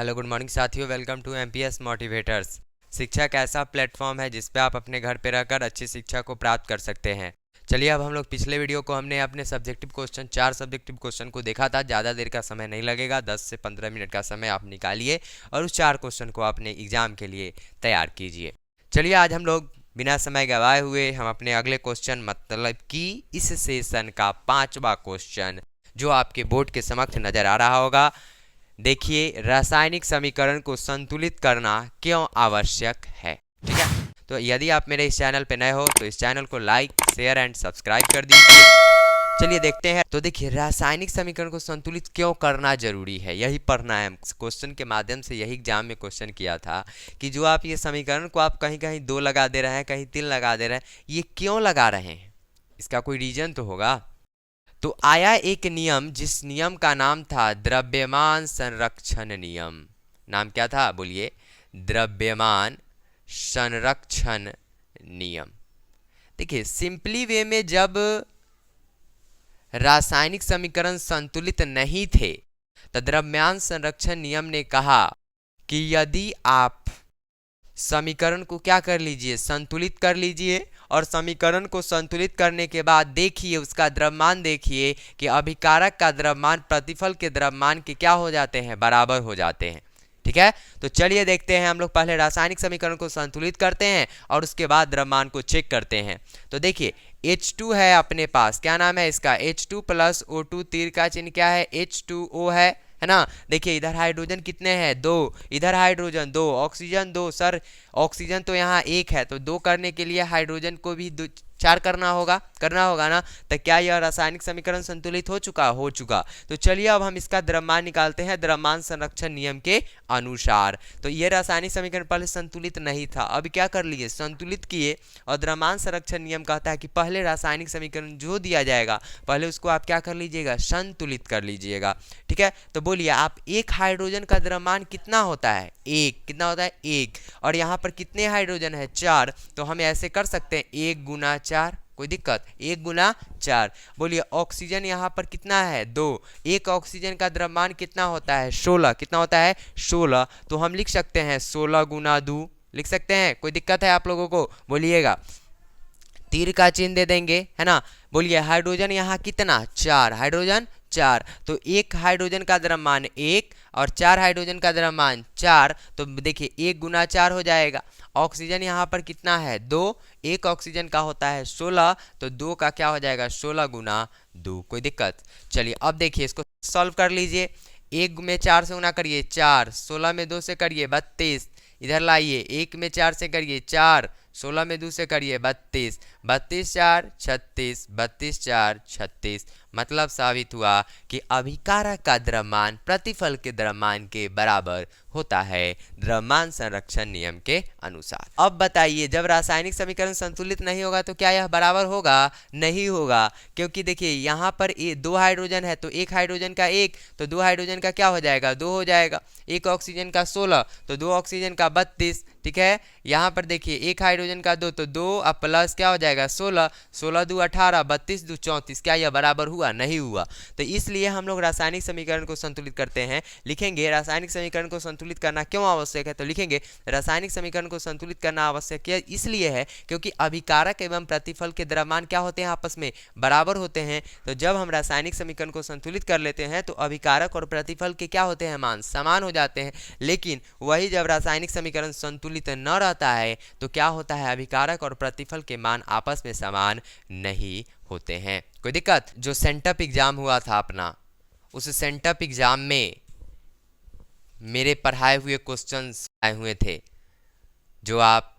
Hello good morning साथियों, welcome to MPS motivators. शिक्षा एक ऐसा प्लेटफॉर्म है जिस पे आप अपने घर पे रहकर अच्छी शिक्षा को प्राप्त कर सकते हैं। चलिए, अब हम लोग पिछले वीडियो को हमने अपने सब्जेक्टिव क्वेश्चन 4 सब्जेक्टिव क्वेश्चन को देखा था। ज़्यादा देर का समय नहीं लगेगा, 10 से 15 मिनट का समय आप निकालिए और उस 4 क्वेश्चन को अपने एग्जाम के लिए तैयार कीजिए। चलिए, आज हम लोग बिना समय गवाए हुए हम अपने अगले क्वेश्चन मतलब कि इस सेशन का 5वां क्वेश्चन जो आपके बोर्ड के समक्ष नज़र आ रहा होगा। देखिए, रासायनिक समीकरण को संतुलित करना क्यों आवश्यक है। ठीक है, तो यदि आप मेरे इस चैनल पे नए हो तो इस चैनल को लाइक, शेयर एंड सब्सक्राइब कर दीजिए। चलिए देखते हैं। तो देखिए, रासायनिक समीकरण को संतुलित क्यों करना जरूरी है, यही पढ़ना है। क्वेश्चन के माध्यम से यही एग्जाम में क्वेश्चन किया था कि जो आप ये समीकरण को आप कहीं कहीं 2 लगा दे रहे हैं, कहीं 3 लगा दे रहे हैं, ये क्यों लगा रहे हैं, इसका कोई रीजन तो होगा। तो आया एक नियम जिस नियम का नाम था द्रव्यमान संरक्षण नियम। नाम क्या था, बोलिए? द्रव्यमान संरक्षण नियम। देखिए, सिंपली वे में जब रासायनिक समीकरण संतुलित नहीं थे तो द्रव्यमान संरक्षण नियम ने कहा कि यदि आप समीकरण को क्या कर लीजिए, संतुलित कर लीजिए, और समीकरण को संतुलित करने के बाद देखिए उसका द्रव्यमान, देखिए कि अभिकारक का द्रव्यमान प्रतिफल के द्रव्यमान के क्या हो जाते हैं, बराबर हो जाते हैं। ठीक है, तो चलिए देखते हैं। हम लोग पहले रासायनिक समीकरण को संतुलित करते हैं और उसके बाद द्रव्यमान को चेक करते हैं। तो देखिए, H2 है अपने पास, क्या नाम है इसका, H2 प्लस O2, तीर का चिन्ह क्या है, H2O है ना। देखिए, इधर हाइड्रोजन कितने हैं, 2, इधर हाइड्रोजन 2, ऑक्सीजन 2। सर, ऑक्सीजन तो यहाँ 1 है, तो 2 करने के लिए हाइड्रोजन को भी 4 करना होगा ना। तो क्या यह रासायनिक समीकरण संतुलित हो चुका। तो चलिए, अब हम इसका द्रव्यमान निकालते हैं द्रव्यमान संरक्षण नियम के अनुसार। तो ये रासायनिक समीकरण पहले संतुलित नहीं था, अब क्या कर लिए, संतुलित किए। और द्रव्यमान संरक्षण नियम कहता है कि पहले रासायनिक समीकरण जो दिया जाएगा पहले उसको आप क्या कर लीजिएगा, संतुलित कर लीजिएगा। ठीक है, तो बोलिए आप, एक हाइड्रोजन का द्रव्यमान कितना होता है, 1। कितना होता है, 1। और यहाँ पर कितने हाइड्रोजन है, 4। तो हम ऐसे कर सकते हैं 1 गुना 4, कोई दिक्कत, 1 गुना 4। बोलिए ऑक्सीजन यहाँ पर कितना है, 2। एक ऑक्सीजन का द्रव्यमान कितना होता है, 16। कितना होता है, 16। तो हम लिख सकते हैं 16 गुना 2, लिख सकते हैं, कोई दिक्कत है आप लोगों को, बोलिएगा। तीर का चिन्ह दे देंगे, है ना। बोलिए हाइड्रोजन यहाँ कितना, 4, हाइड्रोजन 4। तो एक हाइड्रोजन का द्रव्यमान 1 और 4 हाइड्रोजन का द्रव्यमान 4। तो देखिए 1 गुना 4 हो जाएगा। ऑक्सीजन यहाँ पर कितना है, 2। एक ऑक्सीजन का होता है 16, तो 2 का क्या हो जाएगा, 16 गुना 2, कोई दिक्कत। चलिए अब देखिए, इसको सॉल्व कर लीजिए। 1 में 4 से गुना करिए 4, 16 में 2 से करिए 32, इधर लाइए 1 में 4 से करिए 4, 16 में 2 से करिए 32, 32 4 36, 32 4 36। मतलब साबित हुआ कि अभिकारक का द्रव्यमान प्रतिफल के द्रव्यमान के बराबर होता है द्रव्यमान संरक्षण नियम के अनुसार। अब बताइए, जब रासायनिक समीकरण संतुलित नहीं होगा तो क्या यह बराबर होगा, नहीं होगा। क्योंकि देखिए यहाँ पर 2 हाइड्रोजन है, तो एक हाइड्रोजन का 1, तो 2 हाइड्रोजन का क्या हो जाएगा, 2 हो जाएगा। एक ऑक्सीजन का 16, तो 2 ऑक्सीजन का 32। ठीक है, यहाँ पर देखिए एक हाइड्रोजन का 2, तो 2 अब प्लस क्या हो जाएगा, 16, 16 2 18, 32 2 34। क्या यह बराबर हुआ, नहीं हुआ। तो इसलिए हम लोग रासायनिक समीकरण को संतुलित करते हैं। लिखेंगे रासायनिक समीकरण को संतुलित करना क्यों आवश्यक है, तो लिखेंगे रासायनिक समीकरण को संतुलित करना आवश्यक है इसलिए है क्योंकि अभिकारक एवं प्रतिफल के द्रव्यमान क्या होते हैं, आपस में बराबर होते हैं। तो जब हम रासायनिक समीकरण को संतुलित कर लेते हैं तो अभिकारक और प्रतिफल के क्या होते हैं, मान समान हो जाते हैं। लेकिन वही जब रासायनिक समीकरण संतुलित न रहता है तो क्या होता है, अभिकारक और प्रतिफल के मान आपस में समान नहीं होते हैं। कोई दिक्कत। जो सेंटअप एग्जाम हुआ था अपना, उस सेंटअप एग्जाम में मेरे पढ़ाए हुए क्वेश्चंस आए हुए थे। जो आप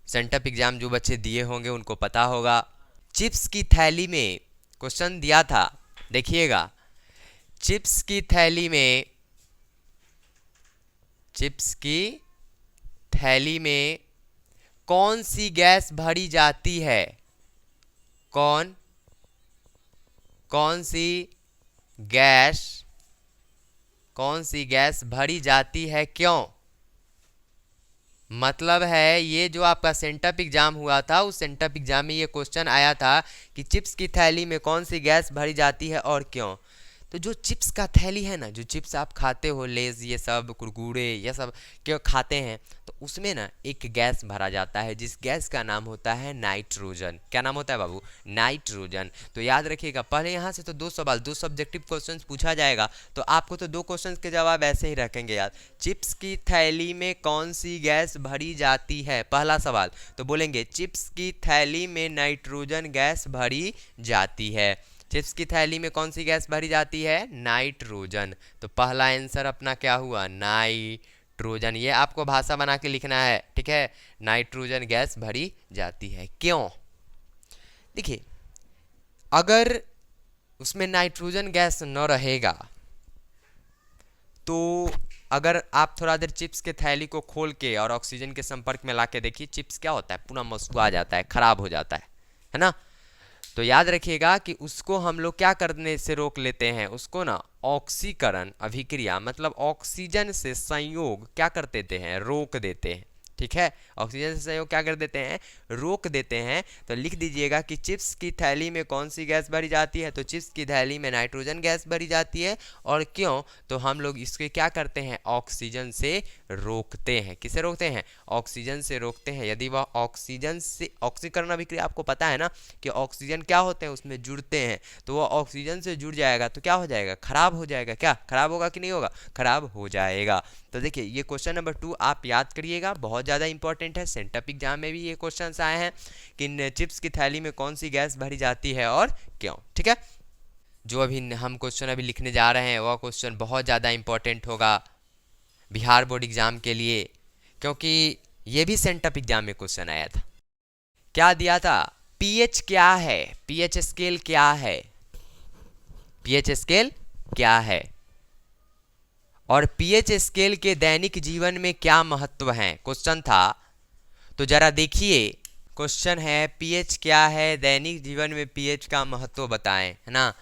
सेंटअप एग्जाम जो बच्चे दिए होंगे उनको पता होगा। चिप्स की थैली में क्वेश्चन दिया था, देखिएगा। चिप्स की थैली में कौन सी गैस भरी जाती है, कौन सी गैस भरी जाती है, क्यों। मतलब है ये जो आपका सेंटअप एग्जाम हुआ था, उस सेंटअप एग्जाम में ये क्वेश्चन आया था कि चिप्स की थैली में कौन सी गैस भरी जाती है और क्यों। तो जो चिप्स का थैली है ना, जो चिप्स आप खाते हो, लेज ये सब कुरकुरे ये सब क्यों खाते हैं, तो उसमें ना एक गैस भरा जाता है जिस गैस का नाम होता है नाइट्रोजन। क्या नाम होता है बाबू? नाइट्रोजन। तो याद रखिएगा, पहले यहाँ से तो दो सवाल, दो सब्जेक्टिव क्वेश्चंस पूछा जाएगा, तो आपको तो दो क्वेश्चंस के जवाब ऐसे ही रखेंगे याद। चिप्स की थैली में कौन सी गैस भरी जाती है, पहला सवाल, तो बोलेंगे चिप्स की थैली में नाइट्रोजन गैस भरी जाती है। चिप्स की थैली में कौन सी गैस भरी जाती है? नाइट्रोजन। तो पहला आंसर अपना क्या हुआ? नाइट्रोजन। ये आपको भाषा बना के लिखना है, ठीक है। नाइट्रोजन गैस भरी जाती है। क्यों? देखिए, अगर उसमें नाइट्रोजन गैस न रहेगा तो अगर आप थोड़ा देर चिप्स के थैली को खोल के और ऑक्सीजन के संपर्क में ला के देखिए, चिप्स क्या होता है? पूरा मसुआ जाता है, खराब हो जाता है ना। तो याद रखिएगा कि उसको हम लोग क्या करने से रोक लेते हैं, उसको ना ऑक्सीकरण अभिक्रिया, मतलब ऑक्सीजन से संयोग क्या कर देते हैं? रोक देते हैं, ठीक है। ऑक्सीजन से संयोग क्या कर देते हैं? रोक देते हैं। तो लिख दीजिएगा कि चिप्स की थैली में कौन सी गैस भरी जाती है? तो चिप्स की थैली में नाइट्रोजन गैस भरी जाती है। और क्यों? तो हम लोग इसके क्या करते हैं? ऑक्सीजन से रोकते हैं। किसे रोकते हैं? ऑक्सीजन से रोकते हैं। यदि वह ऑक्सीजन से, ऑक्सीकरण अभिक्रिया आपको पता है ना कि ऑक्सीजन क्या होते हैं, उसमें जुड़ते हैं, तो वह ऑक्सीजन से जुड़ जाएगा तो क्या हो जाएगा? खराब हो जाएगा। क्या खराब होगा कि नहीं होगा? खराब हो जाएगा। तो देखिए, ये क्वेश्चन नंबर 2 आप याद करिएगा, बहुत ज़्यादा इंपॉर्टेंट है। सेंटअप एग्जाम में भी ये क्वेश्चंस आए हैं कि चिप्स की थैली में कौन सी गैस भरी जाती है और क्यों, ठीक है। जो अभी हम क्वेश्चन अभी लिखने जा रहे हैं वह क्वेश्चन बहुत ज़्यादा इंपॉर्टेंट होगा बिहार बोर्ड एग्जाम के लिए, क्योंकि ये भी सेंटअप एग्जाम में क्वेश्चन आया था। क्या दिया था? पीएच क्या है, पीएच स्केल क्या है, पीएच स्केल क्या है, और पीएच स्केल के दैनिक जीवन में क्या महत्व है, क्वेश्चन था। तो जरा देखिए, क्वेश्चन है पीएच क्या है, दैनिक जीवन में पीएच का महत्व बताएं, है ना।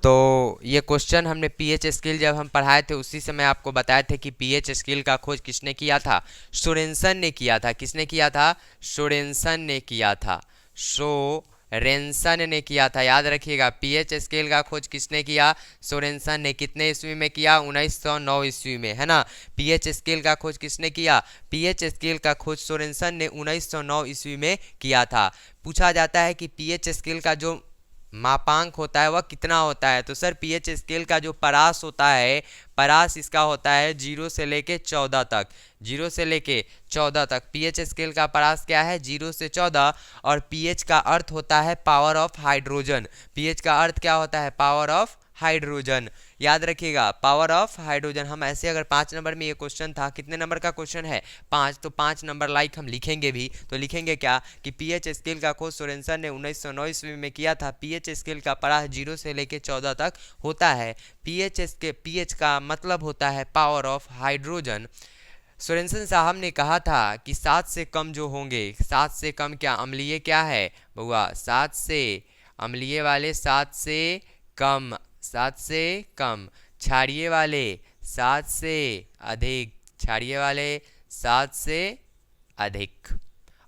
तो ये क्वेश्चन हमने पीएच स्केल जब हम पढ़ाए थे उसी समय आपको बताए थे कि पीएच स्केल का खोज किसने किया था? सोरेनसन ने किया था। किसने किया था? सोरेनसन ने किया था। सोरेनसन ने किया था। याद रखिएगा, पीएच स्केल का खोज किसने किया? सोरेनसन ने। कितने ईस्वी में किया? 1909 ईस्वी में, है ना। पीएच स्केल का खोज किसने किया? पीएच स्केल का खोज सोरेनसन ने 1909 ईस्वी में किया था। पूछा जाता है कि पीएच स्केल का जो मापांक होता है वह कितना होता है? तो सर पीएच स्केल का जो परास होता है, परास इसका होता है 0 से लेके 14 तक, 0 से लेके 14 तक। पीएच स्केल का परास क्या है? 0 से 14। और पीएच का अर्थ होता है पावर ऑफ हाइड्रोजन। पीएच का अर्थ क्या होता है? Power of hydrogen. याद रखिएगा, पावर ऑफ हाइड्रोजन। हम ऐसे अगर 5 नंबर में ये क्वेश्चन था, कितने नंबर का क्वेश्चन है? 5, तो 5 नंबर लाइक हम लिखेंगे भी। तो लिखेंगे क्या कि पीएच स्केल का खोज सोरेनसन ने 1909 ईस्वी में किया था। पीएच स्केल का परास 0 से लेके 14 तक होता है। पीएच का मतलब होता है पावर ऑफ हाइड्रोजन। सोरेनसन साहब ने कहा था कि 7 से कम जो होंगे, 7 से कम क्या? अम्लीय क्या है बउआ? 7 से अम्लीय वाले 7 से कम, 7 से कम। क्षारीय वाले 7 से अधिक, क्षारीय वाले 7 से अधिक।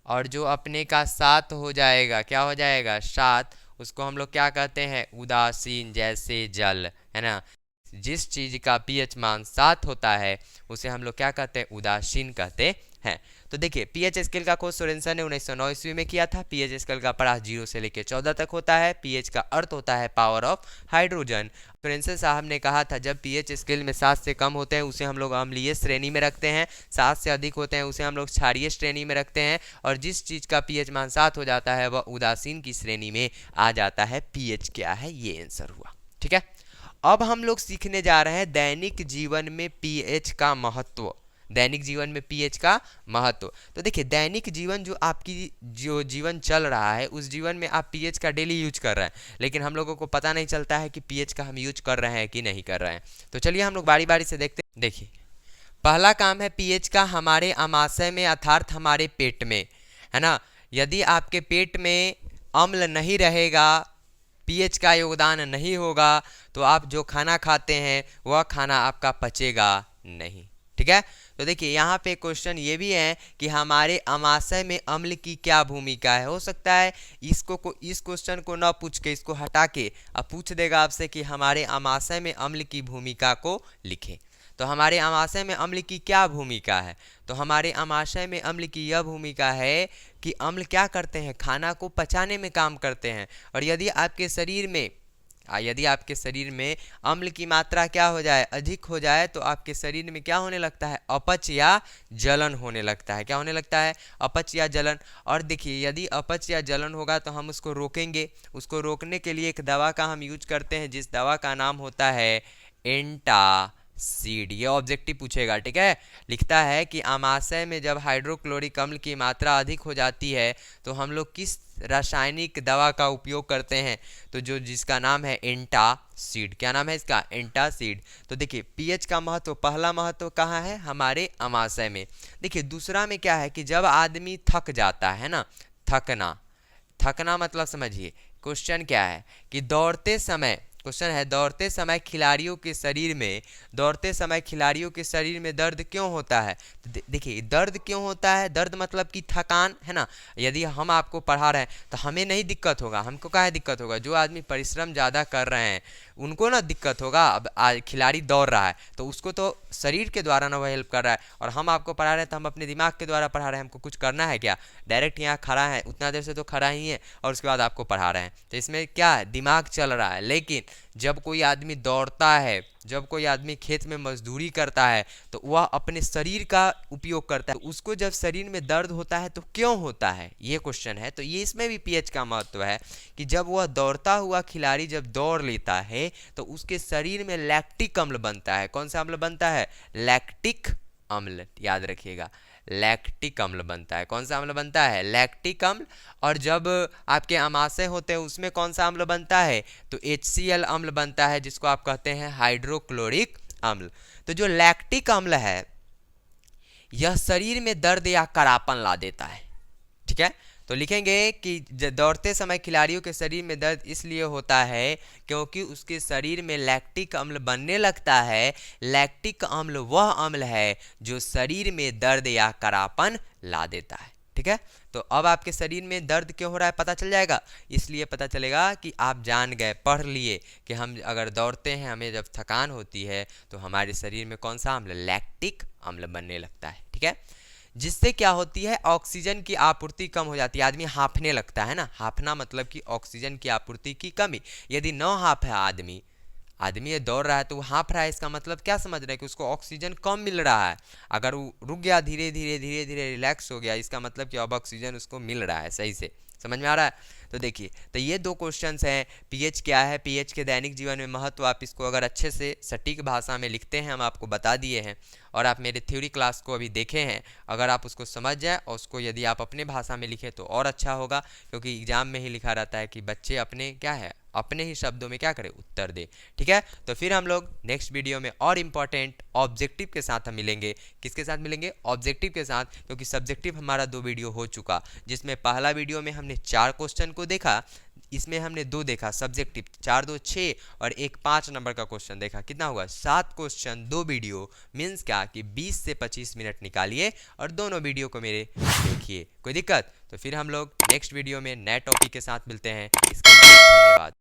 और जो अपने का 7 हो जाएगा, क्या हो जाएगा? 7, उसको हम लोग क्या कहते हैं? उदासीन, जैसे जल, है ना। जिस चीज का पीएच मान 7 होता है उसे हम लोग क्या कहते हैं? उदासीन कहते हैं। तो देखिए, पीएच स्केल का खोज सोरेनसन ने 1909 ईस्वी में किया था। पीएच स्केल का परास 0 से लेकर 14 तक होता है। पीएच का अर्थ होता है पावर ऑफ हाइड्रोजन। सोरेनसन साहब ने कहा था जब पीएच स्केल में 7 से कम होते हैं उसे हम लोग अम्लीय श्रेणी में रखते हैं, 7 से अधिक होते हैं उसे हम लोग क्षारीय श्रेणी में रखते हैं, और जिस चीज़ का पीएच मान 7 हो जाता है वह उदासीन की श्रेणी में आ जाता है। पीएच क्या है? ये आंसर हुआ, ठीक है। अब हम लोग सीखने जा रहे हैं दैनिक जीवन में पीएच का महत्व। दैनिक जीवन में पीएच का महत्व। तो देखिए, दैनिक जीवन जो आपकी जो जीवन चल रहा है उस जीवन में आप पीएच का डेली यूज कर रहे हैं, लेकिन हम लोगों को पता नहीं चलता है कि पीएच का हम यूज कर रहे हैं कि नहीं कर रहे हैं। तो चलिए हम लोग बारी बारी से देखते हैं। देखिए, पहला काम है पीएच का हमारे आमाशय में अर्थात हमारे पेट में, है ना। यदि आपके पेट में अम्ल नहीं रहेगा, पीएच का योगदान नहीं होगा, तो आप जो खाना खाते हैं वह खाना आपका पचेगा नहीं, ठीक है। तो देखिए यहाँ पे क्वेश्चन ये भी है कि हमारे अमाशय में अम्ल की क्या भूमिका है। हो सकता है इस क्वेश्चन को ना पूछ के, इसको हटा के अब पूछ देगा आपसे कि हमारे अमाशय में अम्ल की भूमिका को लिखें। तो हमारे अमाशय में अम्ल की क्या भूमिका है? तो हमारे अमाशय में अम्ल की यह भूमिका है कि अम्ल क्या करते हैं, खाना को पचाने में काम करते हैं। और यदि आपके शरीर में अम्ल की मात्रा क्या हो जाए, अधिक हो जाए, तो आपके शरीर में क्या होने लगता है, अपच या जलन होने लगता है। क्या होने लगता है? अपच या जलन। और देखिए यदि अपच या जलन होगा तो हम उसको रोकेंगे। उसको रोकने के लिए एक दवा का हम यूज करते हैं, जिस दवा का नाम होता है एंटासिड। ये ऑब्जेक्टिव पूछेगा, ठीक है। लिखता है कि आमाशय में जब हाइड्रोक्लोरिक अम्ल की मात्रा अधिक हो जाती है तो हम लोग किस रासायनिक दवा का उपयोग करते हैं, तो जिसका नाम है एंटासिड। क्या नाम है इसका? एंटासिड। तो देखिए पीएच का महत्व, पहला महत्व कहाँ है? हमारे अमाशय में। देखिए दूसरा में क्या है कि जब आदमी थक जाता है ना, थकना मतलब समझिए क्वेश्चन क्या है कि दौड़ते समय खिलाड़ियों के शरीर में दर्द क्यों होता है। तो देखिए दर्द क्यों होता है, दर्द मतलब कि थकान, है ना। यदि हम आपको पढ़ा रहे हैं तो हमें नहीं दिक्कत होगा, हमको काहे दिक्कत होगा? जो आदमी परिश्रम ज़्यादा कर रहे हैं उनको ना दिक्कत होगा। अब खिलाड़ी दौड़ रहा है तो उसको तो शरीर के द्वारा ना वो हेल्प कर रहा है, और हम आपको पढ़ा रहे हैं तो हम अपने दिमाग के द्वारा पढ़ा रहे हैं। हमको कुछ करना है क्या? डायरेक्ट यहाँ खड़ा है, उतना देर से तो खड़ा ही है, और उसके बाद आपको पढ़ा रहे हैं, तो इसमें क्या है, दिमाग चल रहा है। लेकिन जब कोई आदमी दौड़ता है, जब कोई आदमी खेत में मजदूरी करता है तो वह अपने शरीर का उपयोग करता है। उसको जब शरीर में दर्द होता है तो क्यों होता है, ये क्वेश्चन है। तो ये इसमें भी पीएच का महत्व है कि जब वह दौड़ता हुआ खिलाड़ी जब दौड़ लेता है तो उसके शरीर में लैक्टिक अम्ल बनता है। कौन सा अम्ल बनता है? लैक्टिक अम्ल, याद रखिएगा, लैक्टिक अम्ल बनता है। कौन सा अम्ल बनता है? लैक्टिक अम्ल। और जब आपके अमाशय होते हैं उसमें कौन सा अम्ल बनता है? तो HCl अम्ल बनता है, जिसको आप कहते हैं हाइड्रोक्लोरिक अम्ल। तो जो लैक्टिक अम्ल है यह शरीर में दर्द या करापन ला देता है, ठीक है। तो लिखेंगे कि दौड़ते समय खिलाड़ियों के शरीर में दर्द इसलिए होता है क्योंकि उसके शरीर में लैक्टिक अम्ल बनने लगता है। लैक्टिक अम्ल वह अम्ल है जो शरीर में दर्द या करापन ला देता है, ठीक है। तो अब आपके शरीर में दर्द क्यों हो रहा है पता चल जाएगा। इसलिए पता चलेगा कि आप जान गए, पढ़ लिए कि हम अगर दौड़ते हैं, हमें जब थकान होती है तो हमारे शरीर में कौन सा अम्ल, लैक्टिक अम्ल बनने लगता है, ठीक है। जिससे क्या होती है, ऑक्सीजन की आपूर्ति कम हो जाती है, आदमी हांफने लगता है ना। हांफना मतलब कि ऑक्सीजन की आपूर्ति की कमी। यदि न हांफ है आदमी ये दौड़ रहा है तो वो हाँफ रहा है, इसका मतलब क्या समझ रहे हैं कि उसको ऑक्सीजन कम मिल रहा है। अगर वो रुक गया, धीरे धीरे रिलैक्स हो गया, इसका मतलब कि अब ऑक्सीजन उसको मिल रहा है सही से। समझ में आ रहा है? तो देखिए, तो ये दो क्वेश्चंस हैं। पीएच क्या है, पीएच के दैनिक जीवन में महत्व, आप इसको अगर अच्छे से सटीक भाषा में लिखते हैं, हम आपको बता दिए हैं। और आप मेरे थ्योरी क्लास को अभी देखे हैं, अगर आप उसको समझ जाए और उसको यदि आप अपने भाषा में लिखें तो और अच्छा होगा, क्योंकि एग्जाम में ही लिखा रहता है कि बच्चे अपने क्या है, अपने ही शब्दों में क्या करें, उत्तर दे, ठीक है। तो फिर हम लोग नेक्स्ट वीडियो में और इम्पॉर्टेंट ऑब्जेक्टिव के साथ हम मिलेंगे। किसके साथ मिलेंगे? ऑब्जेक्टिव के साथ, क्योंकि सब्जेक्टिव हमारा 2 वीडियो हो चुका, जिसमें पहला वीडियो में हमने 4 क्वेश्चन को देखा, इसमें हमने 2 देखा सब्जेक्टिव, 4 2 6 और एक 5 नंबर का क्वेश्चन देखा। कितना हुआ? 7 क्वेश्चन 2 वीडियो, मीन्स क्या कि 20 से 25 मिनट निकालिए और दोनों वीडियो को मेरे देखिए। कोई दिक्कत? तो फिर हम लोग नेक्स्ट वीडियो में नए टॉपिक के साथ मिलते हैं। इसके लिए धन्यवाद।